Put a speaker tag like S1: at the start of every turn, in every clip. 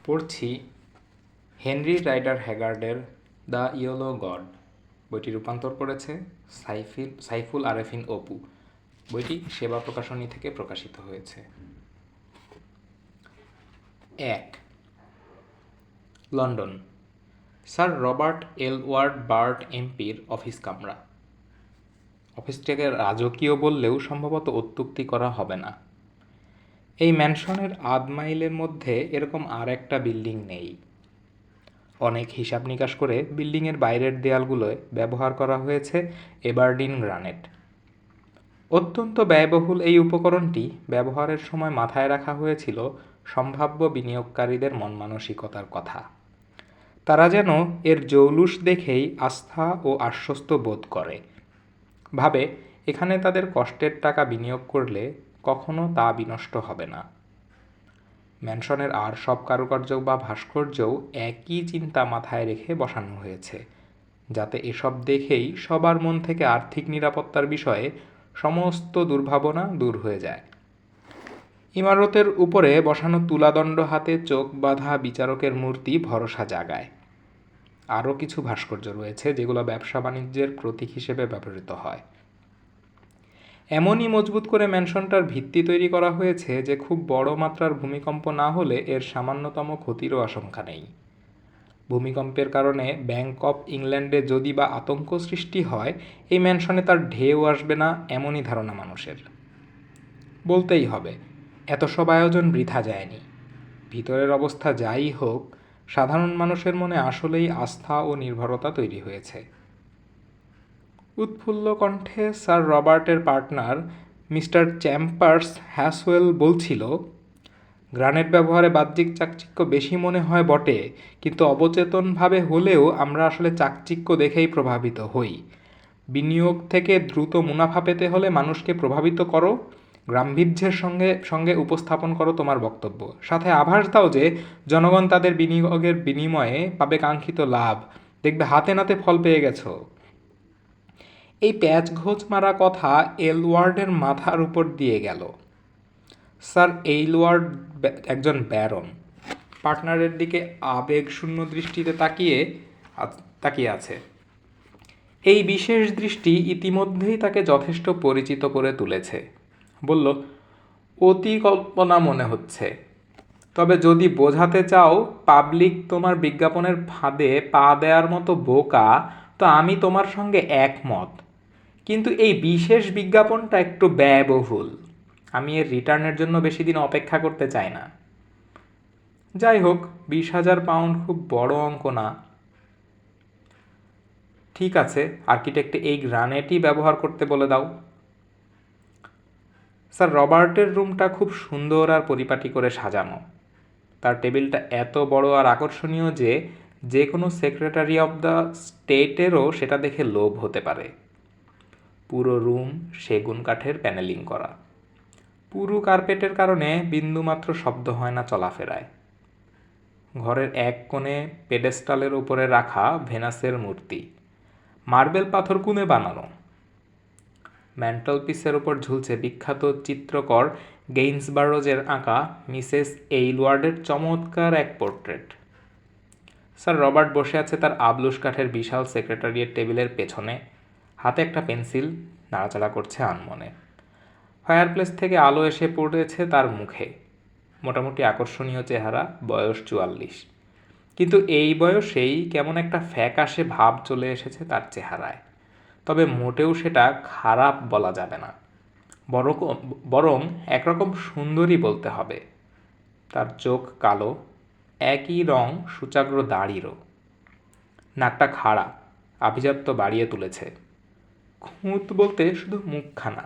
S1: পড়ছি Henry Rider হ্যাগার্ডের the Yellow God. বইটি রূপান্তর করেছে সাইফুল আরেফিন অপু। বইটি সেবা প্রকাশনী থেকে প্রকাশিত হয়েছে। 1. লন্ডন, স্যার রবার্ট এলওয়ার্ড বার্ট এমপির অফিস কামরা। অফিসটাকে রাজকীয় বললেও সম্ভবত অত্যুক্তি করা হবে না। এই ম্যানশনের আধ মাইলের মধ্যে এরকম আর একটা বিল্ডিং নেই। অনেক হিসাব নিকাশ করে বিল্ডিংয়ের বাইরের দেয়ালগুলোয় ব্যবহার করা হয়েছে এবারডিন গ্রানাইট। অত্যন্ত ব্যয়বহুল এই উপকরণটি ব্যবহারের সময় মাথায় রাখা হয়েছিল সম্ভাব্য বিনিয়োগকারীদের মন মানসিকতার কথা। তারা যেন এর জৌলুস দেখেই আস্থা ও আশ্বস্ত বোধ করে, ভাবে এখানে তাদের কষ্টের টাকা বিনিয়োগ করলে কখনো তা বিনষ্ট হবে না। ম্যানশনের আর সব কারুকার্য বা ভাস্কর্যও একই চিন্তা মাথায় রেখে বসানো হয়েছে, যাতে এসব দেখেই সবার মন থেকে আর্থিক নিরাপত্তার বিষয়ে সমস্ত দুর্ভাবনা দূর হয়ে যায়। ইমারতের উপরে বসানো তুলাদণ্ড হাতে চোখ বাঁধা বিচারকের মূর্তি ভরসা জাগায়। আরও কিছু ভাস্কর্য রয়েছে যেগুলো ব্যবসা বাণিজ্যের প্রতীক হিসেবে ব্যবহৃত হয়। এমনই মজবুত করে ম্যানশনটার ভিত্তি তৈরি করা হয়েছে যে খুব বড় মাত্রার ভূমিকম্প না হলে এর সামান্যতম ক্ষতিরও আশঙ্কা নেই। ভূমিকম্পের কারণে ব্যাংক অফ ইংল্যান্ডে যদি বা আতঙ্ক সৃষ্টি হয়, এই ম্যানশনে তার ঢেউ আসবে না, এমনই ধারণা মানুষের। বলতেই হবে, এত সব আয়োজন বৃথা যায়নি। ভিতরের অবস্থা যাই হোক, সাধারণ মানুষের মনে আসলেই আস্থা ও নির্ভরতা তৈরি হয়েছে। উৎফুল্ল কণ্ঠে স্যার রবার্টের পার্টনার মিস্টার চ্যাম্পার্স হ্যাসওয়েল বলছিল, গ্রানাইট ব্যবহারে বাহ্যিক চাকচিক্য বেশি মনে হয় বটে, কিন্তু অবচেতনভাবে হলেও আমরা আসলে চাকচিক্য দেখেই প্রভাবিত হই। বিনিয়োগ থেকে দ্রুত মুনাফা পেতে হলে মানুষকে প্রভাবিত করো, গাম্ভীর্যের সঙ্গে উপস্থাপন করো তোমার বক্তব্য, সাথে আভাস দাও যে জনগণ তাদের বিনিয়োগের বিনিময়ে পাবে কাঙ্ক্ষিত লাভ, দেখবে হাতে নাতে ফল পেয়ে গেছো। এই প্যাচঘোচ মারা কথা এলওয়ার্ডের মাথার উপর দিয়ে গেল। স্যার এলওয়ার্ড একজন ব্যারন, পার্টনারের দিকে আবেগশূন্য দৃষ্টিতে তাকিয়ে আছে। এই বিশেষ দৃষ্টি ইতিমধ্যেই তাকে যথেষ্ট পরিচিত করে তুলেছে। বলল, অতি কল্পনা মনে হচ্ছে, তবে যদি বোঝাতে চাও পাবলিক তোমার বিজ্ঞাপনের ফাঁদে পা দেওয়ার মতো বোকা, তো আমি তোমার সঙ্গে একমত, কিন্তু এই বিশেষ বিজ্ঞাপনটা একটু ব্যয়বহুল। আমি এর রিটার্নের জন্য বেশি দিন অপেক্ষা করতে চাই না। যাই হোক, 20,000 পাউন্ড খুব বড় অঙ্ক না। ঠিক আছে, আর্কিটেক্টে এই গ্রানাইটই ব্যবহার করতে বলে দাও। স্যার রবার্টের রুমটা খুব সুন্দর আর পরিপাটি করে সাজানো। তার টেবিলটা এত বড় আর আকর্ষণীয় যে কোনো সেক্রেটারি অফ দ্য স্টেটেরও সেটা দেখে লোভ হতে পারে। পুরো রুম সেগুন কাঠের প্যানেলিং করা। পুরু কার্পেটের কারণে বিন্দুমাত্র শব্দ হয় না চলাফেরায়। ঘরের এক কোণে পেডেস্টালের উপরে রাখা ভেনাসের মূর্তি, মার্বেল পাথর কুনে বানানো। ম্যান্টলপিসের ওপর ঝুলছে বিখ্যাত চিত্রকর গেইন্সবারোজের আঁকা মিসেস এলওয়ার্ডের চমৎকার এক পোর্ট্রেট। স্যার রবার্ট বসে আছে তার আবলুস কাঠের বিশাল সেক্রেটারিয়েট টেবিলের পেছনে, হাতে একটা পেন্সিল, নাড়াচাড়া করছে আনমনে। ফায়ারপ্লেস থেকে আলো এসে পড়েছে তার মুখে। মোটামুটি আকর্ষণীয় চেহারা, বয়স 44, কিন্তু এই বয়সেই কেমন একটা ফ্যাকাশে ভাব চলে এসেছে তার চেহারায়। তবে মোটেও সেটা খারাপ বলা যাবে না, বরং একরকম সুন্দরী বলতে হবে। তার চোখ কালো, একই রং সূচাগ্র দাড়িরও। নাকটা খাড়া, আভিজাত্য বাড়িয়ে তুলেছে। খুঁত বলতে শুধু মুখখানা।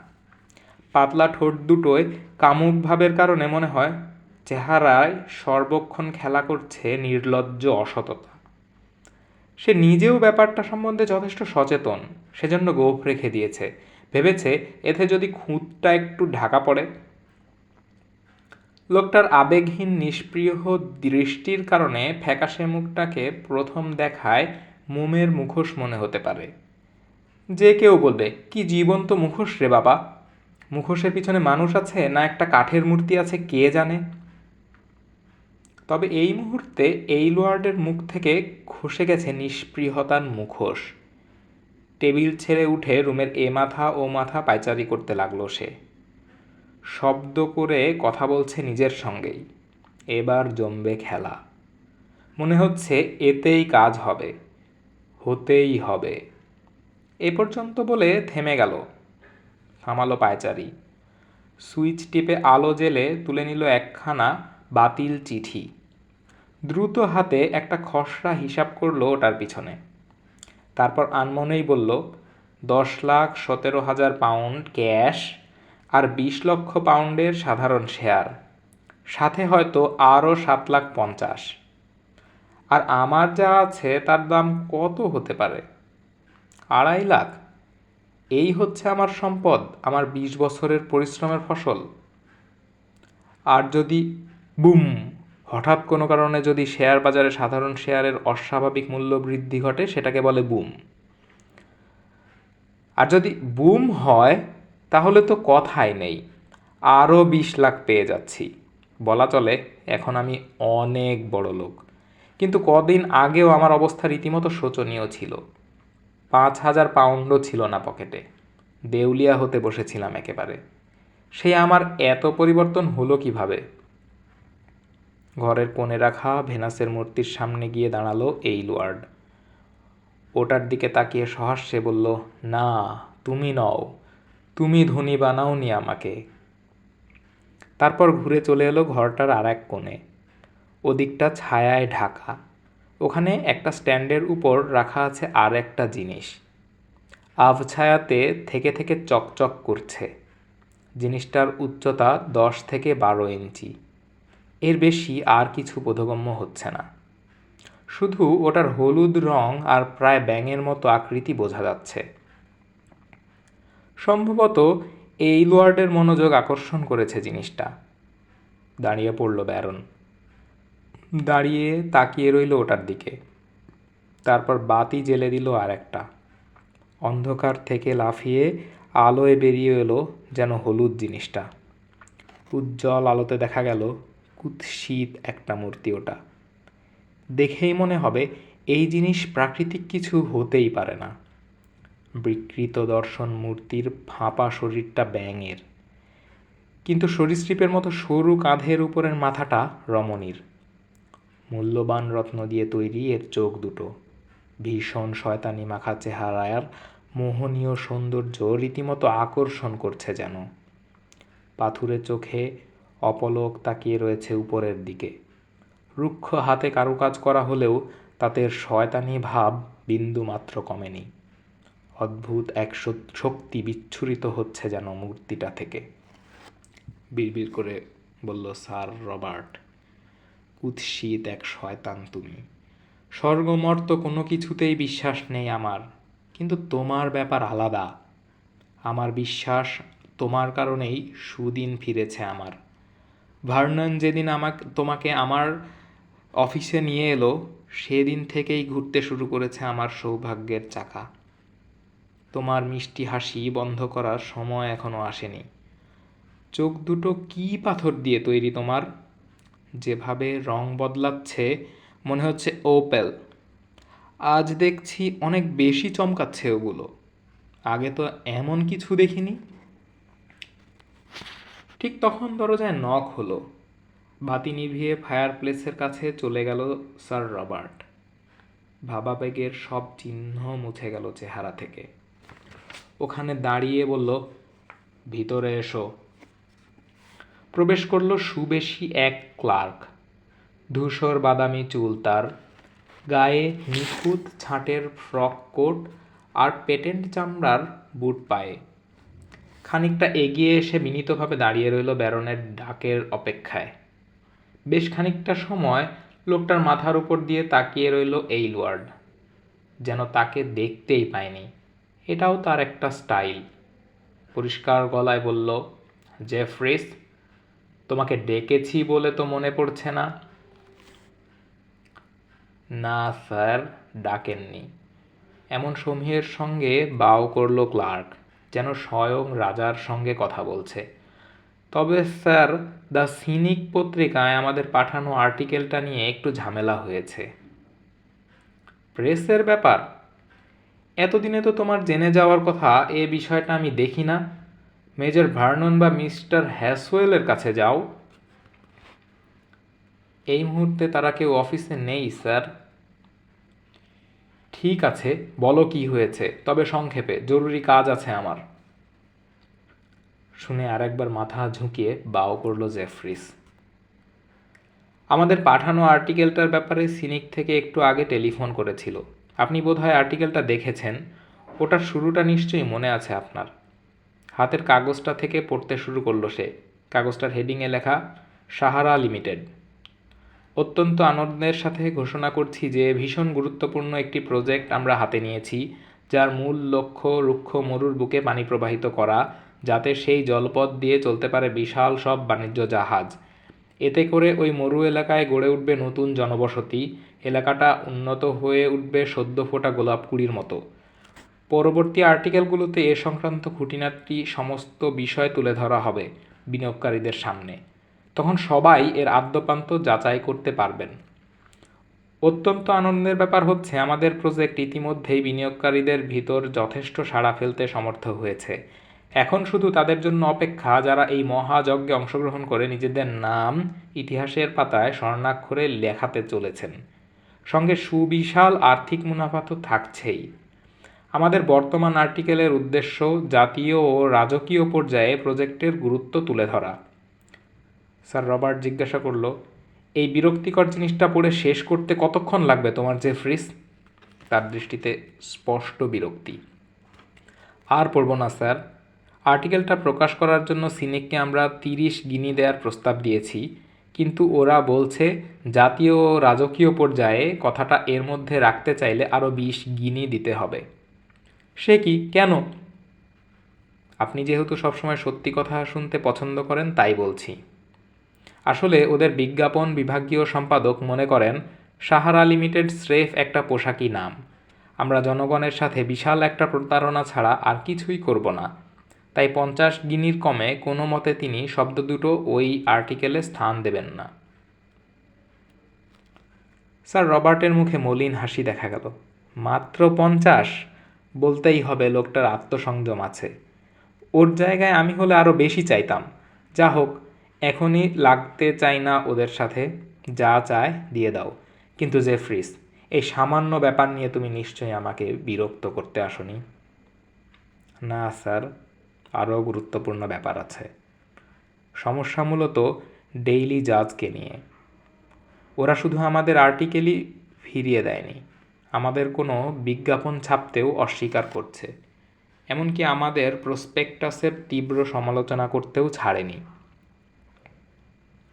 S1: পাতলা ঠোঁট দুটোয় কামুক ভাবের কারণে মনে হয় চেহারায় সর্বক্ষণ খেলা করছে নির্লজ্জ অসততা। সে নিজেও ব্যাপারটা সম্বন্ধে যথেষ্ট সচেতন, সেজন্য গোঁফ রেখে দিয়েছে। ভেবেছে এতে যদি খুঁতটা একটু ঢাকা পড়ে। লোকটার আবেগহীন নিষ্প্রিয় দৃষ্টির কারণে ফ্যাকাশে মুখটাকে প্রথম দেখায় মোমের মুখোশ মনে হতে পারে। যে কেউ বলবে, কি জীবন্ত মুখোশ রে বাবা, মুখোশের পিছনে মানুষ আছে না একটা কাঠের মূর্তি আছে কে জানে। তবে এই মুহূর্তে এইলওয়ার্ডের মুখ থেকে খসে গেছে নিষ্পৃহতার মুখোশ। টেবিল ছেড়ে উঠে রুমের এ মাথা ও মাথা পায়চারি করতে লাগলো সে। শব্দ করে কথা বলছে নিজের সঙ্গেই। এবার জমবে খেলা। মনে হচ্ছে এতেই কাজ হবে, হতেই হবে। এ পর্যন্ত বলে থেমে গেল। থামালো পায়চারি। সুইচ টিপে আলো জ্বেলে তুলে নিল একখানা বাতিল চিঠি। দ্রুত হাতে একটা খসড়া হিসাব করলো ওটার পিছনে। তারপর আনমনেই বলল, 10,17,000 পাউন্ড ক্যাশ আর 20 লক্ষ পাউন্ডের সাধারণ শেয়ার, সাথে হয়তো আরও 7,50,000। আর আমার যা আছে তার দাম কত হতে পারে? 2.5 লাখ। এই হচ্ছে আমার সম্পদ, আমার 20 বছরের পরিশ্রমের ফসল। আর যদি বুম, হঠাৎ কোনো কারণে যদি শেয়ার বাজারে সাধারণ শেয়ারের অস্বাভাবিক মূল্য বৃদ্ধি ঘটে, সেটাকে বলে বুম। আর যদি বুম হয় তাহলে তো কথাই নেই, আরও 20 লাখ পেয়ে যাচ্ছি। বলা চলে এখন আমি অনেক বড় লোক। কিন্তু কদিন আগেও আমার অবস্থা রীতিমতো শোচনীয় ছিল। 5,000 পাউন্ডও ছিল না পকেটে। দেউলিয়া হতে বসেছিলাম একেবারে। সে আমার এত পরিবর্তন হলো কিভাবে? ঘরের কোণে রাখা ভেনাসের মূর্তির সামনে গিয়ে দাঁড়ালো এইলওয়ার্ড। ওটার দিকে তাকিয়ে সহাস্যে বলল, না, তুমি নও, তুমি ধনী বানাওনি আমাকে। তারপর ঘুরে চলে এলো ঘরটার আর এক কোণে। ওদিকটা ছায়ায় ঢাকা। ওখানে একটা স্ট্যান্ডের উপর রাখা আছে আর একটা জিনিস। আবছায়াতে থেকে থেকে চকচক করছে। জিনিসটার উচ্চতা 10 থেকে 12 ইঞ্চি। এর বেশি আর কিছু বোধগম্য হচ্ছে না। শুধু ওটার হলুদ রং আর প্রায় ব্যাঙের মতো আকৃতি বোঝা যাচ্ছে। সম্ভবত এইলওয়ার্ডের মনোযোগ আকর্ষণ করেছে জিনিসটা। দাঁড়িয়ে পড়ল ব্যারন। দাঁড়িয়ে তাকিয়ে রইল ওটার দিকে। তারপর বাতি জ্বেলে দিল আর একটা। অন্ধকার থেকে লাফিয়ে আলোয় বেরিয়ে এলো যেন হলুদ জিনিসটা। উজ্জ্বল আলোতে দেখা গেল কুৎসিত একটা মূর্তি ওটা। দেখেই মনে হবে এই জিনিস প্রাকৃতিক কিছু হতেই পারে না। বিকৃত দর্শন মূর্তির ফাঁপা শরীরটা ব্যাঙের, কিন্তু সরীসৃপের মতো সরু কাঁধের উপরের মাথাটা রমণীর। মূল্যবান রত্ন দিয়ে তৈরি এর চোখ দুটো। ভীষণ শয়তানি মাখা চেহারার মোহনীয় সৌন্দর্য রীতিমতো আকর্ষণ করছে যেন। পাথুরে চোখে অপলক তাকিয়ে রয়েছে উপরের দিকে। রুক্ষ হাতে কারুকাজ করা হলেও তাতে শয়তানি ভাব বিন্দুমাত্র কমেনি। অদ্ভুত এক শক্তি বিচ্ছুরিত হচ্ছে যেন মূর্তিটা থেকে। বিড়বিড় করে বলল স্যার রবার্ট, কুৎসিত এক শয়তান তুমি। স্বর্গমর্ত কোনো কিছুতেই বিশ্বাস নেই আমার, কিন্তু তোমার ব্যাপার আলাদা। আমার বিশ্বাস তোমার কারণেই সুদিন ফিরেছে আমার। ভার্নন যেদিন তোমাকে আমার অফিসে নিয়ে এলো, সেদিন থেকেই ঘুরতে শুরু করেছে আমার সৌভাগ্যের চাকা। তোমার মিষ্টি হাসি বন্ধ করার সময় এখনো আসেনি। চোখ দুটো কী পাথর দিয়ে তৈরি তোমার! যেভাবে রং বদলাচ্ছে মনে হচ্ছে ওপেল। আজ দেখছি অনেক বেশি চমকাচ্ছে ওগুলো। আগে তো এমন কিছু দেখিনি। ঠিক তখন দরজায় নক হলো। বাতি নিভিয়ে ফায়ার প্লেসের কাছে চলে গেল স্যার রবার্ট। ভাবাবেগের সব চিহ্ন মুছে গেল চেহারা থেকে। ওখানে দাঁড়িয়ে বলল, ভিতরে এসো। প্রবেশ করল সুবেশী এক ক্লার্ক। ধূসর বাদামি চুল তার, গায়ে নিখুঁত ছাঁটের ফ্রক কোট আর পেটেন্ট চামড়ার বুট পায়ে। খানিকটা এগিয়ে এসে বিনীতভাবে দাঁড়িয়ে রইল ব্যারনের ডাকের অপেক্ষায়। বেশ খানিকটা সময় লোকটার মাথার উপর দিয়ে তাকিয়ে রইল এইলওয়ার্ড, যেন তাকে দেখতেই পায়নি। এটাও তার একটা স্টাইল। পরিষ্কার গলায় বলল, জেফ্রিস, তোমাকে ডেকেছি বলে তো মনে পড়ছে না? না স্যার, ডাকেননি। এমন সমীহের সঙ্গে বাও করল ক্লার্ক, যেন স্বয়ং রাজার সঙ্গে কথা বলছে। তবে স্যার, দ্য সিনিক পত্রিকায় আমাদের পাঠানো আর্টিকেলটা নিয়ে একটু ঝামেলা হয়েছে। প্রেসের ব্যাপার? এতদিনে তো তোমার জেনে যাওয়ার কথা এ বিষয়টা আমি দেখি না। মেজর ভার্নন বা মিস্টার হ্যাসওয়েলের কাছে যাও। এই মুহূর্তে তারা কেউ অফিসে নেই স্যার। ঠিক আছে, বলো কি হয়েছে, তবে সংক্ষেপে, জরুরি কাজ আছে আমার। শুনে আরেকবার মাথা ঝুঁকিয়ে বাও করল জেফ্রিস। আমাদের পাঠানো আর্টিকেলটার ব্যাপারে সিনিক থেকে একটু আগে টেলিফোন করেছিল। আপনি বোধহয় আর্টিকেলটা দেখেছেন। ওটার শুরুটা নিশ্চয়ই মনে আছে আপনার। হাতের কাগজটা থেকে পড়তে শুরু করলো সে। কাগজটার হেডিংয়ে লেখা, সাহারা লিমিটেড। অত্যন্ত আনন্দের সাথে ঘোষণা করছি যে ভীষণ গুরুত্বপূর্ণ একটি প্রজেক্ট আমরা হাতে নিয়েছি, যার মূল লক্ষ্য রুক্ষ মরুর বুকে পানি প্রবাহিত করা, যাতে সেই জলপথ দিয়ে চলতে পারে বিশাল সব বাণিজ্য জাহাজ। এতে করে ওই মরু এলাকায় গড়ে উঠবে নতুন জনবসতি। এলাকাটা উন্নত হয়ে উঠবে সদ্য ফোটা গোলাপ কুড়ির মতো। পরবর্তী আর্টিকেলগুলোতে এ সংক্রান্ত খুঁটিনাটি সমস্ত বিষয় তুলে ধরা হবে বিনিয়োগকারীদের সামনে। তখন সবাই এর আদ্যোপান্ত যাচাই করতে পারবেন। অত্যন্ত আনন্দের ব্যাপার হচ্ছে আমাদের প্রজেক্ট ইতিমধ্যেই বিনিয়োগকারীদের ভিতর যথেষ্ট সাড়া ফেলতে সমর্থ হয়েছে। এখন শুধু তাদের জন্য অপেক্ষা যারা এই মহাযজ্ঞে অংশগ্রহণ করে নিজেদের নাম ইতিহাসের পাতায় স্বর্ণাক্ষরে লেখাতে চলেছেন। সঙ্গে সুবিশাল আর্থিক মুনাফা তো থাকছেই। আমাদের বর্তমান আর্টিকেলের উদ্দেশ্য জাতীয় ও রাজকীয় পর্যায়ে প্রজেক্টের গুরুত্ব তুলে ধরা। স্যার রবার্ট জিজ্ঞাসা করল, এই বিরক্তিকর জিনিসটা পড়ে শেষ করতে কতক্ষণ লাগবে তোমার জেফ্রিস? তার দৃষ্টিতে স্পষ্ট বিরক্তি। আর পড়ব না স্যার। আর্টিকেলটা প্রকাশ করার জন্য সিনিককে আমরা 30 গিনি দেওয়ার প্রস্তাব দিয়েছি, কিন্তু ওরা বলছে জাতীয় ও রাজকীয় পর্যায়ে কথাটা এর মধ্যে রাখতে চাইলে আরও 20 গিনি দিতে হবে। সে কি, কেন? আপনি যেহেতু সবসময় সত্যি কথা শুনতে পছন্দ করেন তাই বলছি। আসলে ওদের বিজ্ঞাপন বিভাগীয় সম্পাদক মনে করেন সাহারা লিমিটেড স্রেফ একটা পোশাকি নাম। আমরা জনগণের সাথে বিশাল একটা প্রতারণা ছাড়া আর কিছুই করব না। তাই 50 গিনির কমে কোনো মতে তিনি শব্দ দুটো ওই আর্টিকেলে স্থান দেবেন না। স্যার রবার্টের মুখে মলিন হাসি দেখা গেল। মাত্র 50? বলতেই হবে লোকটার আত্মসংযম আছে। ওর জায়গায় আমি হলে আরও বেশি চাইতাম। যা হোক, এখনই লাগতে চাই না ওদের সাথে। যা চায় দিয়ে দাও। কিন্তু জেফ্রিস, এই সামান্য ব্যাপার নিয়ে তুমি নিশ্চয়ই আমাকে বিরক্ত করতে আসোনি। না স্যার, আরও গুরুত্বপূর্ণ ব্যাপার আছে। সমস্যা মূলত ডেইলি জাজকে নিয়ে। ওরা শুধু আমাদের আর্টিকেলই ফিরিয়ে দেয়নি, আমাদের কোনো বিজ্ঞাপন ছাপতেও অস্বীকার করছে। এমনকি আমাদের প্রসপেক্টাসের তীব্র সমালোচনা করতেও ছাড়েনি।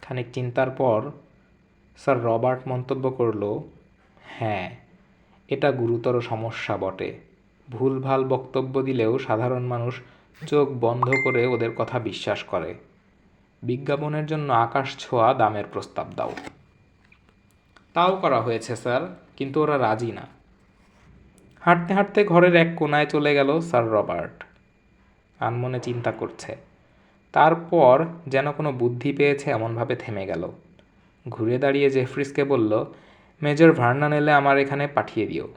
S1: খানিক চিন্তার পর স্যার রবার্ট মন্তব্য করল, হ্যাঁ, এটা গুরুতর সমস্যা বটে। ভুলভাল বক্তব্য দিলেও সাধারণ মানুষ চোখ বন্ধ করে ওদের কথা বিশ্বাস করে। বিজ্ঞাপনের জন্য আকাশ ছোঁয়া দামের প্রস্তাব দাও। তাও করা হয়েছে স্যার, কিন্তু ওরা রাজি না। হাঁটতে হাঁটতে ঘরের এক কোনায় চলে গেল স্যার রবার্ট। আনমনে চিন্তা করছে। তারপর যেন কোনো বুদ্ধি পেয়েছে এমনভাবে থেমে গেল। ঘুরে দাঁড়িয়ে জেফ্রিসকে বলল, মেজর ভার্নন এলে আমার এখানে পাঠিয়ে দিও।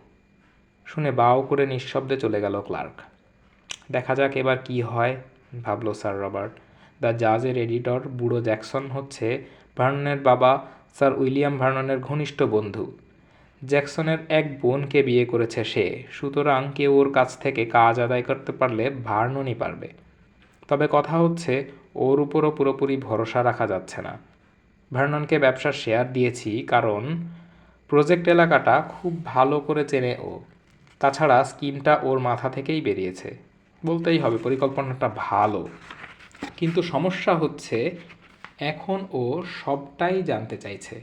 S1: শুনে বাও করে নিঃশব্দে চলে গেল ক্লার্ক। দেখা যাক এবার কি হয়, ভাবল স্যার রবার্ট। দ্য জাজের এডিটর বুড়ো জ্যাকসন হচ্ছে ভার্ননের বাবা স্যার উইলিয়াম ভার্ননের ঘনিষ্ঠ বন্ধু। জ্যাকসনের এক বোনকে বিয়ে করেছে সে, সুতরাং কেউ ওর কাছ থেকে কাজ আদায় করতে পারলে ভার্ননই পারবে। তবে কথা হচ্ছে ওর উপরও পুরোপুরি ভরসা রাখা যাচ্ছে না। ভার্ননকে ব্যবসার শেয়ার দিয়েছি কারণ প্রজেক্ট এলাকাটা খুব ভালো করে চেনে ও। তাছাড়া স্কিমটা ওর মাথা থেকেই বেরিয়েছে। বলতেই হবে পরিকল্পনাটা ভালো, কিন্তু সমস্যা হচ্ছে এখন ও সবটাই জানতে চাইছে।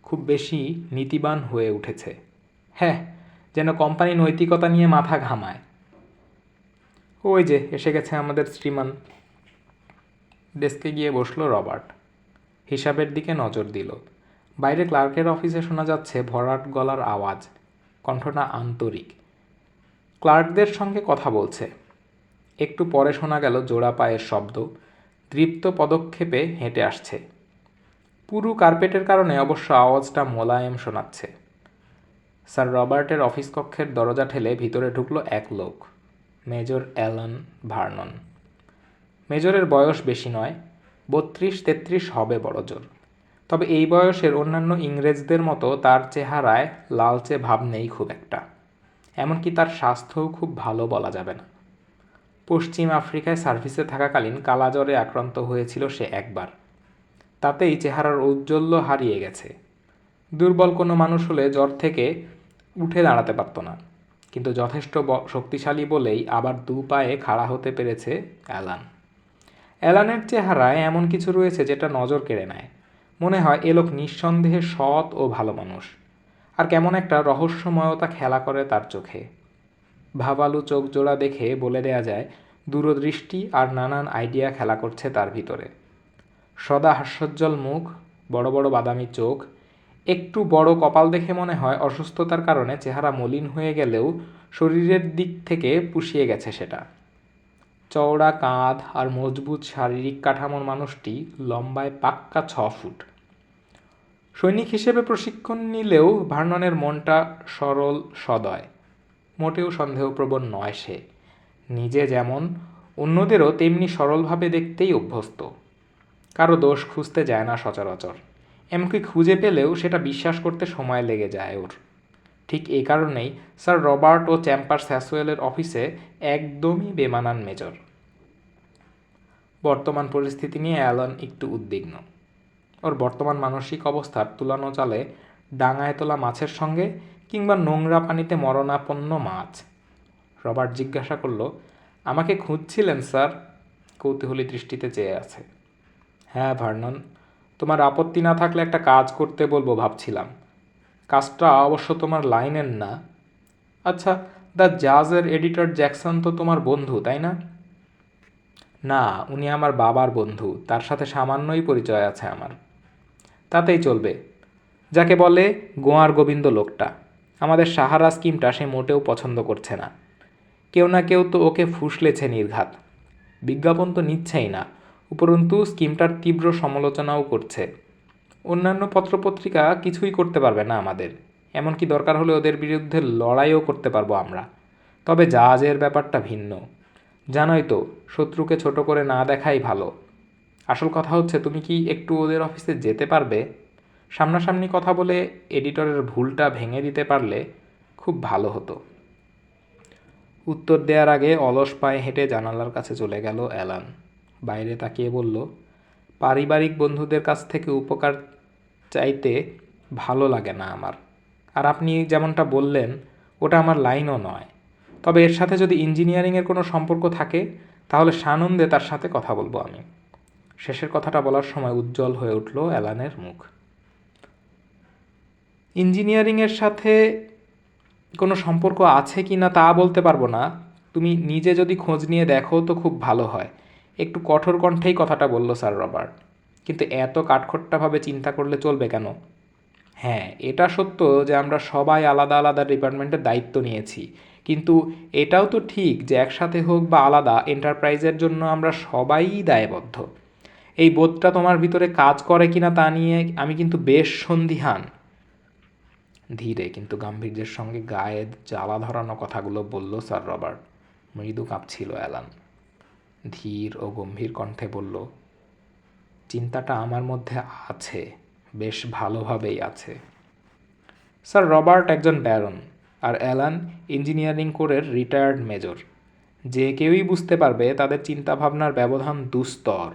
S1: খুব বেশি নীতিবান হয়ে উঠেছে। হ্যাঁ, যেন কোম্পানি নৈতিকতা নিয়ে মাথা ঘামায়। ওই যে এসে গেছে আমাদের শ্রীমান। ডেস্কে গিয়ে বসলো রবার্ট। হিসাবের দিকে নজর দিল। বাইরে ক্লার্কের অফিসে শোনা যাচ্ছে ভরাট গলার আওয়াজ। কণ্ঠটা আন্তরিক। ক্লার্কদের সঙ্গে কথা বলছে। একটু পরে শোনা গেল জোড়া পায়ের শব্দ। দৃপ্ত পদক্ষেপে হেঁটে আসছে। পুরু কার্পেটের কারণে অবশ্য আওয়াজটা মোলায়েম শোনাচ্ছে। স্যার রবার্টের অফিস কক্ষের দরজা ঠেলে ভিতরে ঢুকলো এক লোক, মেজর অ্যালান ভার্নন। মেজরের বয়স বেশি নয়, 32-33 হবে বড়জোর। তবে এই বয়সের অন্যান্য ইংরেজদের মতো তার চেহারায় লালচে ভাব নেই খুব একটা। এমনকি তার স্বাস্থ্যও খুব ভালো বলা যাবে না। পশ্চিম আফ্রিকায় সার্ভিসে থাকাকালীন কালাজ্বরে আক্রান্ত হয়েছিল সে একবার। তাতেই চেহারার ঔজ্জ্বল্য হারিয়ে গেছে। দুর্বল কোনো মানুষ হলে জ্বর থেকে উঠে দাঁড়াতে পারত না, কিন্তু যথেষ্ট শক্তিশালী বলেই আবার 2 পায়ে খাড়া হতে পেরেছে অ্যালান। অ্যালানের চেহারায় এমন কিছু রয়েছে যেটা নজর কেড়ে নেয়। মনে হয় এ লোক নিঃসন্দেহে সৎ ও ভালো মানুষ, আর কেমন একটা রহস্যময়তা খেলা করে তার চোখে। ভাবালু চোখ জোড়া দেখে বলে দেয়া যায় দূরদৃষ্টি আর নানান আইডিয়া খেলা করছে তার ভিতরে। সদা হাস্যোজ্জ্বল মুখ, বড় বড় বাদামি চোখ, একটু বড় কপাল দেখে মনে হয় অসুস্থতার কারণে চেহারা মলিন হয়ে গেলেও শরীরের দিক থেকে পুষিয়ে গেছে সেটা। চওড়া কাঁধ আর মজবুত শারীরিক কাঠামোর মানুষটি লম্বায় পাক্কা 6 ফুট। সৈনিক হিসেবে প্রশিক্ষণ নিলেও ভার্ননের মনটা সরল সদয়, মোটেও সন্দেহপ্রবণ নয় সে। নিজে যেমন, অন্যদেরও তেমনি সরলভাবে দেখতেই অভ্যস্ত। কারো দোষ খুঁজতে যায় না সচরাচর, এমনকি খুঁজে পেলেও সেটা বিশ্বাস করতে সময় লেগে যায় ওর। ঠিক এই কারণেই স্যার রবার্ট ও চ্যাম্পার্স হ্যাসওয়েলের অফিসে একদমই বেমানান মেজর। বর্তমান পরিস্থিতি নিয়ে অ্যালান একটু উদ্বিগ্ন। ওর বর্তমান মানসিক অবস্থার তুলনা চলে ডাঙায় তোলা মাছের সঙ্গে, কিংবা নোংরা পানিতে মরণাপন্ন মাছ। রবার্ট জিজ্ঞাসা করল, আমাকে খুঁজছিলেন স্যার? কৌতূহলী দৃষ্টিতে চেয়ে আছে। হ্যাঁ ভার্নন, তোমার আপত্তি না থাকলে একটা কাজ করতে বলবো ভাবছিলাম। কাজটা অবশ্য তোমার লাইনের না। আচ্ছা, দ্য জাজের এডিটর জ্যাকসন তো তোমার বন্ধু, তাই না? না, উনি আমার বাবার বন্ধু, তার সাথে সামান্যই পরিচয় আছে আমার। তাতেই চলবে। যাকে বলে গোয়ার গোবিন্দ লোকটা, আমাদের সাহারা স্কিমটা সে মোটেও পছন্দ করছে না। কেউ না কেউ তো ওকে ফুসলেছে নির্ঘাত। বিজ্ঞাপন তো নিচ্ছেই না, উপরন্তু স্কিমটার তীব্র সমালোচনাও করছে। অন্যান্য পত্রপত্রিকা কিছুই করতে পারবে না আমাদের, এমনকি দরকার হলে ওদের বিরুদ্ধে লড়াইও করতে পারবো আমরা। তবে জাহাজের ব্যাপারটা ভিন্ন। জানোই তো, শত্রুকে ছোট করে না দেখাই ভালো। আসল কথা হচ্ছে, তুমি কি একটু ওদের অফিসে যেতে পারবে? সামনাসামনি কথা বলে এডিটরের ভুলটা ভেঙে দিতে পারলে খুব ভালো হতো। উত্তর দেওয়ার আগে অলস পায়ে হেঁটে জানালার কাছে চলে গেল অ্যালান। বাইরে তাকিয়ে বলল, পারিবারিক বন্ধুদের কাছ থেকে উপকার চাইতে ভালো লাগে না আমার। আর আপনি যেমনটা বললেন, ওটা আমার লাইনও নয়। তবে এর সাথে যদি ইঞ্জিনিয়ারিংয়ের কোনো সম্পর্ক থাকে, তাহলে সানন্দে তার সাথে কথা বলবো আমি। শেষের কথাটা বলার সময় উজ্জ্বল হয়ে উঠল অ্যালানের মুখ। ইঞ্জিনিয়ারিংয়ের সাথে কোনো সম্পর্ক আছে কি না তা বলতে পারবো না। তুমি নিজে যদি খোঁজ নিয়ে দেখো তো খুব ভালো হয়। একটু কঠোর কণ্ঠেই কথাটা বলল স্যার রবার্ট। কিন্তু এত কাঠখোট্টাভাবে চিন্তা করলে চলবে কেন? হ্যাঁ, এটা সত্য যে আমরা সবাই আলাদা আলাদা ডিপার্টমেন্টের দায়িত্ব নিয়েছি, কিন্তু এটাও তো ঠিক যে একসাথে হোক বা আলাদা, এন্টারপ্রাইজের জন্য আমরা সবাই দায়বদ্ধ। এই বোধটা তোমার ভিতরে কাজ করে কিনা তা নিয়ে আমি কিন্তু বেশ সন্দিহান। ধীরে কিন্তু গাম্ভীর্যের সঙ্গে গায়ে জ্বালা ধরানো কথাগুলো বলল স্যার রবার্ট। মৃদু কাঁপছিল অ্যালান। ধীর ও গম্ভীর কণ্ঠে বলল, চিন্তাটা আমার মধ্যে আছে, বেশ ভালোভাবেই আছে। স্যার রবার্ট একজন ব্যারন, আর অ্যালান ইঞ্জিনিয়ারিং কোরের রিটায়ার্ড মেজর। যে কেউই বুঝতে পারবে তাদের চিন্তাভাবনার ব্যবধান দুস্তর।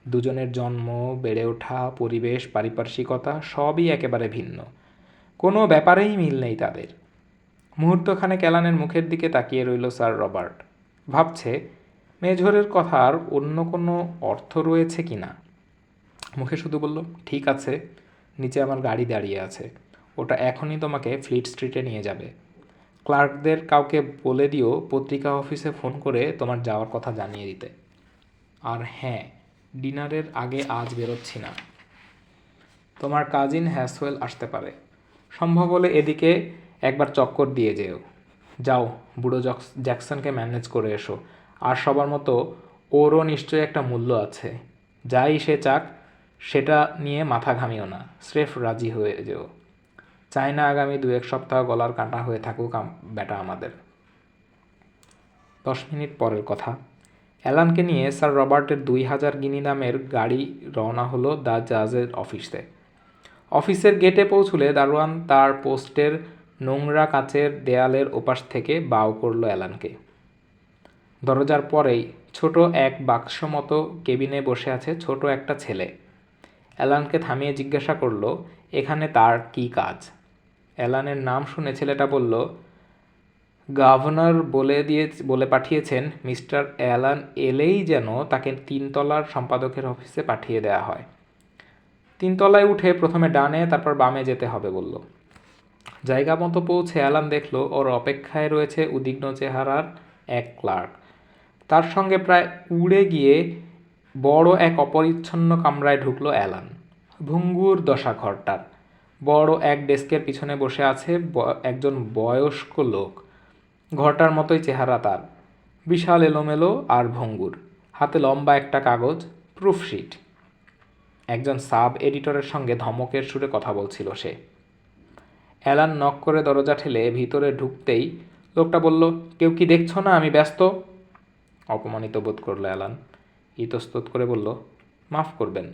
S1: দুজনের জন্ম, বেড়ে ওঠা, পরিবেশ, পারিপার্শ্বিকতা সবই একেবারে ভিন্ন। কোনো ব্যাপারেই মিল নেই তাদের। মুহূর্তখানেক অ্যালানের মুখের দিকে তাকিয়ে রইল স্যার রবার্ট। ভাবছে মেজরের কথার অন্য কোনো অর্থ রয়েছে কি না। মুখে শুধু বলল, ঠিক আছে, নিচে আমার গাড়ি দাঁড়িয়ে আছে, ওটা এখনই তোমাকে ফ্লিট স্ট্রিটে নিয়ে যাবে। ক্লার্কদের কাউকে বলে দিও পত্রিকা অফিসে ফোন করে তোমার যাওয়ার কথা জানিয়ে দিতে। আর হ্যাঁ, ডিনারের আগে আজ বেরোচ্ছি না। তোমার কাজিন হ্যাসওয়েল আসতে পারে, সম্ভব হলে এদিকে একবার চক্কর দিয়ে যেও। যাও, বুড়ো জ্যাকসনকে ম্যানেজ করে এসো। আর সবার মতো ওরও নিশ্চয়ই একটা মূল্য আছে। যাই সে চাক, সেটা নিয়ে মাথা ঘামিও না, স্রেফ রাজি হয়ে যেও। চাই না আগামী 2-1 সপ্তাহ গলার কাঁটা হয়ে থাকুক বেটা আমাদের। 10 মিনিট পরের কথা। অ্যালানকে নিয়ে স্যার রবার্টের 2000 গিনি দামের গাড়ি রওনা হলো দ্য জাজের অফিসে। অফিসের গেটে পৌঁছলে দারোয়ান তার পোস্টের নোংরা কাচের দেয়ালের ওপাশ থেকে বাও করল অ্যালানকে। দরজার পরেই ছোট এক বাক্স মতো কেবিনে বসে আছে ছোট একটা ছেলে। অ্যালানকে থামিয়ে জিজ্ঞাসা করল এখানে তার কী কাজ। অ্যালানের নাম শুনে ছেলেটা বলল, গভর্নর বলে পাঠিয়েছেন মিস্টার অ্যালান এলেই যেন তাকে 3তলার সম্পাদকের অফিসে পাঠিয়ে দেওয়া হয়। 3তলায় উঠে প্রথমে ডানে তারপর বামে যেতে হবে বলল। জায়গা মতো পৌঁছে অ্যালান দেখল ওর অপেক্ষায় রয়েছে উদ্বিগ্ন চেহারার এক ক্লার্ক। তার সঙ্গে প্রায় উড়ে গিয়ে বড় এক অপরিচ্ছন্ন কামরায় ঢুকলো অ্যালান। ভঙ্গুর দশা ঘরটার। বড় এক ডেস্কের পিছনে বসে আছে একজন বয়স্ক লোক। ঘরটার মতোই চেহারা তার, বিশাল এলোমেলো আর ভঙ্গুর। হাতে লম্বা একটা কাগজ, প্রুফশিট। একজন সাব এডিটরের সঙ্গে ধমকের সুরে কথা বলছিল সে। অ্যালান নক করে দরজা ঠেলে ভিতরে ঢুকতেই লোকটা বলল, কেউ কি দেখছো না আমি ব্যস্ত? অপমানিত বোধ করল অ্যালান। ইতস্তত করে বলল, মাফ করবেন,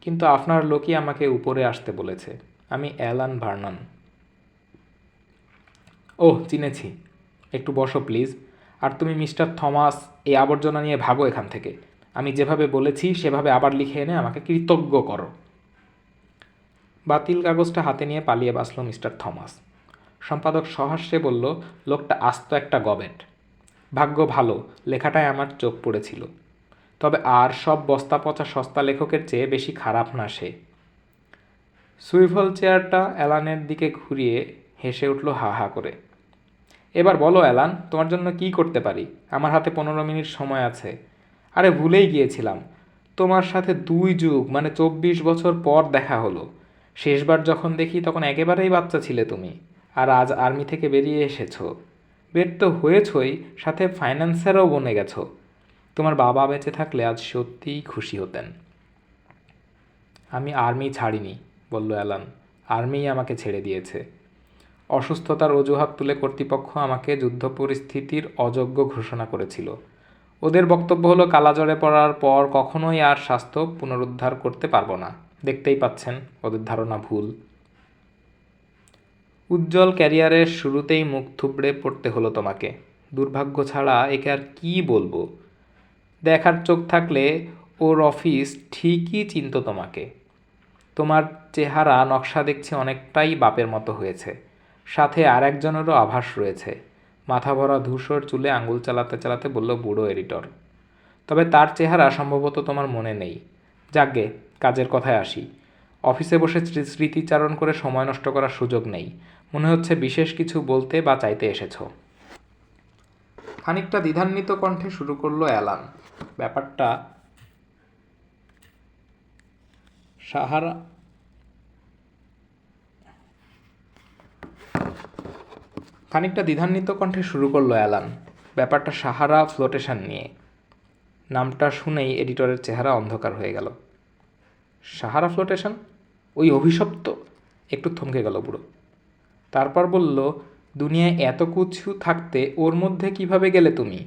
S1: কিন্তু আপনার লোকই আমাকে উপরে আসতে বলেছে। আমি অ্যালান ভার্নন। ওহ, চিনেছি। একটু বসো প্লিজ। আর তুমি মিস্টার থমাস, এই আবর্জনা নিয়ে ভাগো এখান থেকে। আমি যেভাবে বলেছি সেভাবে আবার লিখে এনে আমাকে কৃতজ্ঞ করো। বাতিল কাগজটা হাতে নিয়ে পালিয়ে বাঁচল মিস্টার থমাস। সম্পাদক সহাস্যে বলল, লোকটা আস্ত একটা গবেট। ভাগ্য ভালো লেখাটায় আমার চোখ পড়েছিল। তবে আর সব বস্তা পচা সস্তা লেখকের চেয়ে বেশি খারাপ না সে। সুইভল চেয়ারটা অ্যালানের দিকে ঘুরিয়ে হেসে উঠল হা হা করে। এবার বলো অ্যালান, তোমার জন্য কি করতে পারি? আমার হাতে 15 মিনিট সময় আছে। আরে ভুলেই গিয়েছিলাম, তোমার সাথে 2 যুগ মানে 24 বছর পর দেখা হলো। শেষবার যখন দেখি তখন একেবারেই বাচ্চা ছিলে তুমি, আর আজ আর্মি থেকে বেরিয়ে এসেছো। বের তো হয়েছই, সাথে ফাইন্যান্সারও বনে গেছো। তোমার বাবা বেঁচে থাকলে আজ সত্যিই খুশি হতেন। আমি আর্মি ছাড়িনি, বলল অ্যালান। আর্মিই আমাকে ছেড়ে দিয়েছে। অসুস্থতার অজুহাত তুলে কর্তৃপক্ষ আমাকে যুদ্ধ পরিস্থিতির অযোগ্য ঘোষণা করেছিল। ওদের বক্তব্য হলো কালাজ্বরে পড়ার পর কখনোই আর স্বাস্থ্য পুনরুদ্ধার করতে পারবো না। দেখতেই পাচ্ছেন ওদের ধারণা ভুল। উজ্জ্বল ক্যারিয়ারের শুরুতেই মুখ থুবড়ে পড়তে হলো তোমাকে। দুর্ভাগ্য ছাড়া একে আর কী বলবো। দেখার চোখ থাকলে ওর অফিস ঠিকই চিনত তোমাকে। তোমার চেহারা নকশা দেখছি অনেকটাই বাপের মতো হয়েছে। সাথে আর একজনেরও আভাস রয়েছে। মাথা ভরা ধূসর চুলে আঙুল চালাতে চালাতে বলল বুড়ো এডিটর। তবে তার চেহারা সম্ভবত তোমার মনে নেই। যাকগে, কাজের কথায় আসি। অফিসে বসে স্মৃতিচারণ করে সময় নষ্ট করার সুযোগ নেই। মনে হচ্ছে বিশেষ কিছু বলতে বা চাইতে এসেছো। খানিকটা দ্বিধান্বিত কণ্ঠে শুরু করলো অ্যালান। ব্যাপারটা সাহারা ব্যাপারটা সাহারা ফ্লোটেশন নিয়ে। নামটা শুনেই এডিটরের চেহারা অন্ধকার হয়ে গেল। সাহারা ফ্লোটেশন? ওই অভিশপ্ত? একটু থমকে গেল বুড়ো। তারপর বলল, দুনিয়ায় এত কিছু থাকতে ওর মধ্যে কিভাবে গেলে তুমি?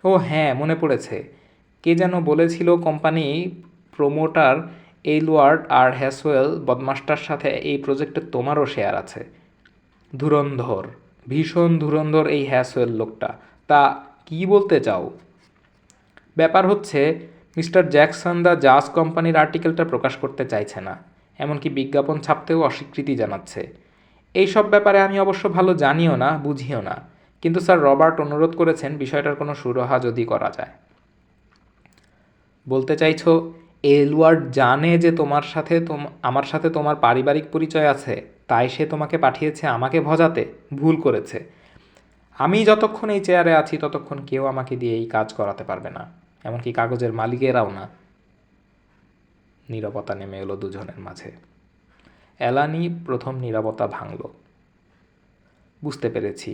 S1: ও হ্যাঁ, মনে পড়েছে। কে যেন বলেছিল কোম্পানি প্রোমোটার এইলওয়ার্ড আর হ্যাসওয়েল বদমাসটার সাথে এই প্রজেক্টে তোমারও শেয়ার আছে। ধুরন্ধর, ভীষণ ধুরন্ধর এই হ্যাসওয়েল লোকটা। তা কি বলতে চাও? ব্যাপার হচ্ছে, মিস্টার জ্যাকসন দ্য জাজ কোম্পানির আর্টিকেলটা প্রকাশ করতে চাইছে না। এমনকি বিজ্ঞাপন ছাপতেও অস্বীকৃতি জানাচ্ছে। এই সব ব্যাপারে আমি অবশ্য ভালো জানিও না, বুঝিও না। কিন্তু স্যার রবার্ট অনুরোধ করেছেন বিষয়টার কোনো সুরাহা যদি করা যায়। বলতে চাইছো এলওয়ার্ড জানে যে আমার সাথে তোমার পারিবারিক পরিচয় আছে, তাই সে তোমাকে পাঠিয়েছে আমাকে ভজাতে? ভুল করেছে। আমি যতক্ষণ এই চেয়ারে আছি ততক্ষণ কেউ আমাকে দিয়ে এই কাজ করাতে পারবে না, এমনকি কাগজের মালিকেরাও না। নীরবতা নেমে এলো দুজনের মাঝে। অ্যালানি প্রথম নীরবতা ভাঙল। বুঝতে পেরেছি।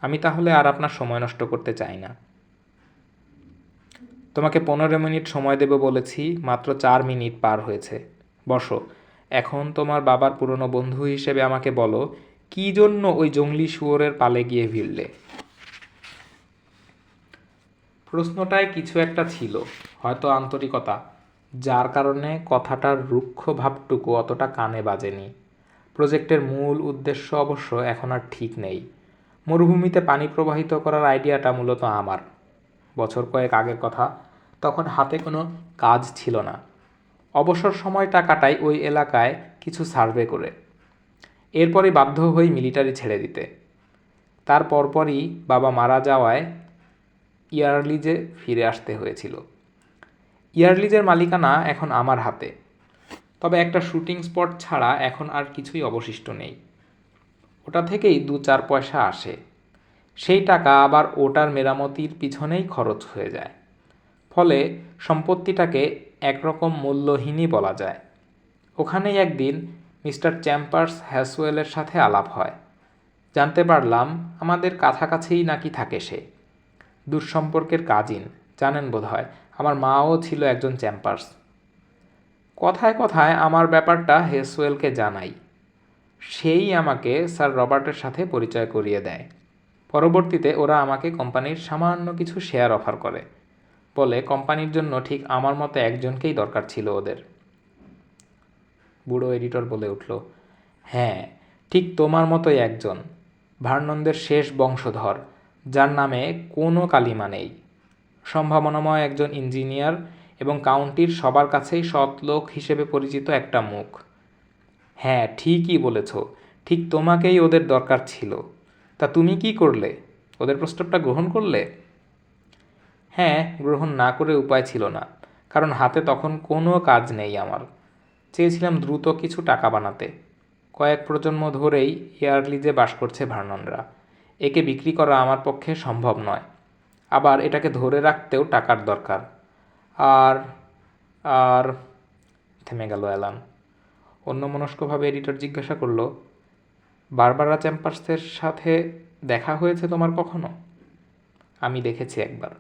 S1: আমি তাহলে আর আপনার সময় নষ্ট করতে চাই না। তোমাকে 15 মিনিট সময় দেব বলেছি, মাত্র 4 মিনিট পার হয়েছে। বসো, এখন তোমার বাবার পুরনো বন্ধু হিসেবে আমাকে বলো, কী জন্য ওই জংলি শুয়োরের পালে গিয়ে ভিড়লে? প্রশ্নটায় কিছু একটা ছিল, হয়তো আন্তরিকতা, যার কারণে কথাটার রুক্ষ ভাবটুকু অতটা কানে বাজেনি। প্রজেক্টের মূল উদ্দেশ্য অবশ্য এখন আর ঠিক নেই। মরুভূমিতে পানি প্রবাহিত করার আইডিয়াটা মূলত আমার। বছর কয়েক আগের কথা, তখন হাতে কোনো কাজ ছিল না। অবসর সময়টা কাটাই ওই এলাকায় কিছু সার্ভে করে। এরপরই বাধ্য হই মিলিটারি ছেড়ে দিতে। তার পরপরই বাবা মারা যাওয়ায় ইয়ারলিজে ফিরে আসতে হয়েছিল। ইয়ারলিজের মালিকানা এখন আমার হাতে, তবে একটা শুটিং স্পট ছাড়া এখন আর কিছুই অবশিষ্ট নেই। ওটা থেকেই 2-4 পয়সা আসে, সেই টাকা আবার ওটার মেরামতির পিছনেই খরচ হয়ে যায়। ফলে সম্পত্তিটাকে একরকম মূল্যহীনই বলা যায়। ওখানেই একদিন মিস্টার চ্যাম্পার্স হ্যাসওয়েলের সাথে আলাপ হয়। জানতে পারলাম আমাদের কাছাকাছিই নাকি থাকে সে, দুঃসম্পর্কের কাজিন। জানেন বোধহয় আমার মাও ছিল একজন চ্যাম্পার্স। কথায় কথায় আমার ব্যাপারটা হ্যাসওয়েলকে জানাই। সেই আমাকে স্যার রবার্টের সাথে পরিচয় করিয়ে দেয়। পরবর্তীতে ওরা আমাকে কোম্পানির সামান্য কিছু শেয়ার অফার করে, বলে কোম্পানির জন্য ঠিক আমার মতো একজনকেই দরকার ছিল ওদের। বুড়ো এডিটর বলে উঠল, হ্যাঁ, ঠিক তোমার মতোই একজন, ভার্ননদের শেষ বংশধর, যার নামে কোনো কালিমা নেই। সম্ভাবনাময় একজন ইঞ্জিনিয়ার এবং কাউন্টির সবার কাছেই সৎ লোক হিসেবে পরিচিত একটা মুখ। হ্যাঁ, ঠিকই বলেছ, ঠিক তোমাকেই ওদের দরকার ছিল। তা তুমি কি করলে? ওদের প্রস্তাবটা গ্রহণ করলে? হ্যাঁ, গ্রহণ না করে উপায় ছিল না, কারণ হাতে তখন কোনো কাজ নেই আমার। চেয়েছিলাম দ্রুত কিছু টাকা বানাতে। কয়েক প্রজন্ম ধরেই ইয়ারলিজে বাস করছে ভার্ননরা। একে বিক্রি করা আমার পক্ষে সম্ভব নয়। আবার এটাকে ধরে রাখতেও টাকার দরকার। আর আর থেমে গেল অ্যালান। অন্যমনস্কভাবে এডিটর জিজ্ঞাসা করল, বারবারা চ্যাম্পার্সের সাথে দেখা হয়েছে তোমার কখনো? আমি দেখেছি একবার।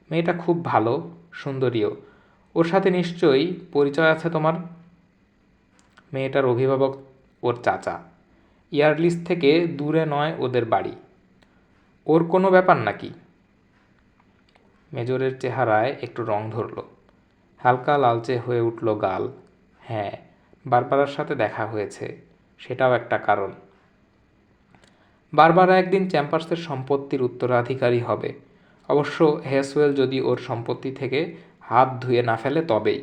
S1: মেয়েটা খুব ভালো, সুন্দরীও। ওর সাথে নিশ্চয়ই পরিচয় আছে তোমার? মেয়েটার অভিভাবক ওর চাচা। ইয়ারলিস থেকে দূরে নয় ওদের বাড়ি। ওর কোনো ব্যাপার নাকি? মেজরের চেহারায় একটু রং ধরল, হালকা লালচে হয়ে উঠল গাল। হ্যাঁ, বারবারার সাথে দেখা হয়েছে, সেটাও একটা কারণ। বারবারা একদিন চ্যাম্পার্সের সম্পত্তির উত্তরাধিকারী হবে, অবশ্য হ্যাসওয়েল যদি ওর সম্পত্তি থেকে হাত ধুয়ে না ফেলে তবেই।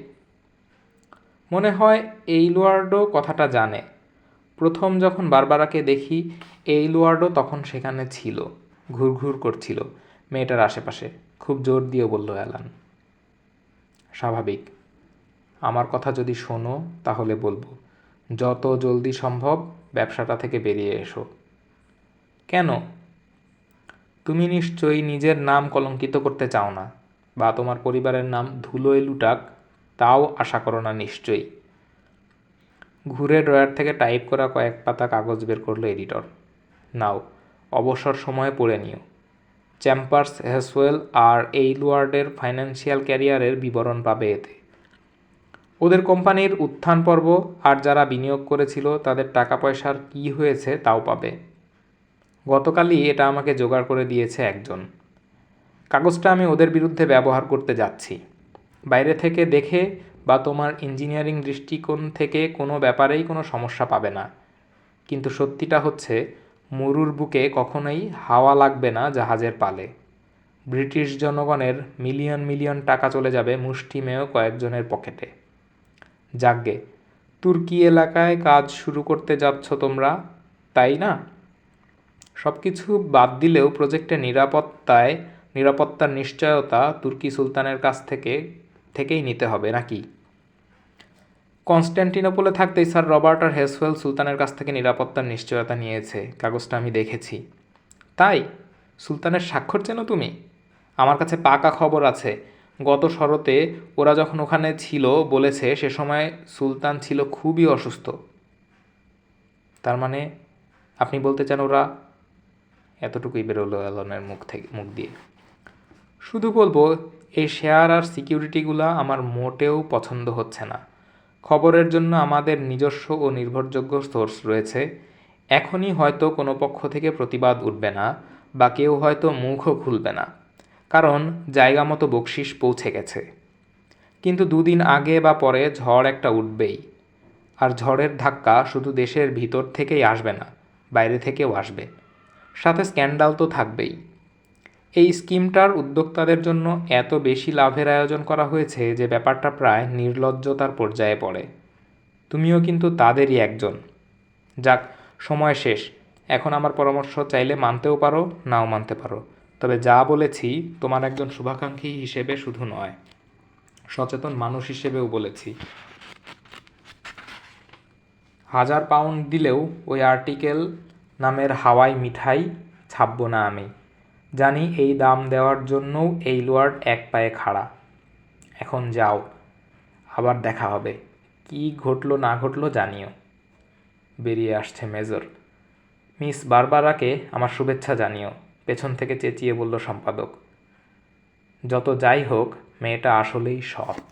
S1: মনে হয় এইলওয়ার্ডও কথাটা জানে। প্রথম যখন বারবারাকে দেখি, এইলওয়ার্ডও তখন সেখানে ছিল, ঘুরঘুর করছিল মেয়েটার আশেপাশে। খুব জোর দিয়ে বলল অ্যালান। স্বাভাবিক। আমার কথা যদি শোনো তাহলে বলবো, যত জলদি সম্ভব ব্যবসাটা থেকে বেরিয়ে এসো। কেন? তুমি নিশ্চয়ই নিজের নাম কলঙ্কিত করতে চাও না, বা তোমার পরিবারের নাম ধুলোয় লুটাক, তাও আশা করো না নিশ্চয়ই। ঘুরে ড্রয়ার থেকে টাইপ করা কয়েক পাতা কাগজ বের করলো এডিটর। নাও, অবসর সময়ে পড়ে নিও। চ্যাম্পার্স, হ্যাসওয়েল আর এইলওয়ার্ডের ফাইন্যান্সিয়াল ক্যারিয়ারের বিবরণ পাবে এতে। ওদের কোম্পানির উত্থান পর্ব, আর যারা বিনিয়োগ করেছিল তাদের টাকা পয়সার কী হয়েছে তাও পাবে। গতকালই এটা আমাকে জোগাড় করে দিয়েছে একজন। কাগজটা আমি ওদের বিরুদ্ধে ব্যবহার করতে যাচ্ছি। বাইরে থেকে দেখে বা তোমার ইঞ্জিনিয়ারিং দৃষ্টিকোণ থেকে কোনো ব্যাপারেই কোনো সমস্যা পাবে না, কিন্তু সত্যিটা হচ্ছে মরুর বুকে কখনোই হাওয়া লাগবে না জাহাজের পালে। ব্রিটিশ জনগণের মিলিয়ন মিলিয়ন টাকা চলে যাবে মুষ্টিমেয় কয়েকজনের পকেটে। যাকগে, তুর্কি এলাকায় কাজ শুরু করতে যাচ্ছ তোমরা, তাই না? সব কিছু বাদ দিলেও প্রজেক্টের নিরাপত্তার নিশ্চয়তা তুর্কি সুলতানের কাছ থেকেই নিতে হবে নাকি? কনস্ট্যান্টিনোপলে থাকতেই স্যার রবার্ট আর হ্যাসওয়েল সুলতানের কাছ থেকে নিরাপত্তার নিশ্চয়তা নিয়েছে, কাগজটা আমি দেখেছি। তাই? সুলতানের স্বাক্ষর চেনো তুমি? আমার কাছে পাকা খবর আছে, গত শরতে ওরা যখন ওখানে ছিল বলেছে সে সময় সুলতান ছিল খুবই অসুস্থ। তার মানে আপনি বলতে চান ওরা? এতটুকুই বেরোলো অ্যালানের মুখ দিয়ে। শুধু বলবো, এই শেয়ার আর সিকিউরিটিগুলো আমার মোটেও পছন্দ হচ্ছে না। খবরের জন্য আমাদের নিজস্ব ও নির্ভরযোগ্য সোর্স রয়েছে। এখনই হয়তো কোনো পক্ষ থেকে প্রতিবাদ উঠবে না, বা কেউ হয়তো মুখও খুলবে না, কারণ জায়গা মতো বকশিস পৌঁছে গেছে। কিন্তু 2 দিন আগে বা পরে ঝড় একটা উঠবেই। আর ঝড়ের ধাক্কা শুধু দেশের ভিতর থেকেই আসবে না, বাইরে থেকেও আসবে। সাথে স্ক্যান্ডাল তো থাকবেই। এই স্কিমটার উদ্যোক্তাদের জন্য এত বেশি লাভের আয়োজন করা হয়েছে যে ব্যাপারটা প্রায় নির্লজ্জতার পর্যায়ে পড়ে। তুমিও কিন্তু তাদেরই একজন। যাক, সময় শেষ। এখন আমার পরামর্শ চাইলে মানতেও পারো, নাও মানতে পারো। তবে যা বলেছি তোমার একজন শুভাকাঙ্ক্ষী হিসেবে শুধু নয়, সচেতন মানুষ হিসেবেও বলেছি। 1000 পাউন্ড দিলেও ওই আর্টিকেল নামের হাওয়াই মিঠাই ছাপব না আমি। জানি এই দাম দেওয়ার জন্যও এই লোয়ার্ড এক পায়ে খাড়া। এখন যাও, আবার দেখা হবে। কি ঘটলো না ঘটলো জানিও। বেরিয়ে আসছে মেজর। মিস বারবারাকে আমার শুভেচ্ছা জানিও, পেছন থেকে চেঁচিয়ে বলল সম্পাদক। যত যাই হোক, মেয়েটা আসলেই সৎ।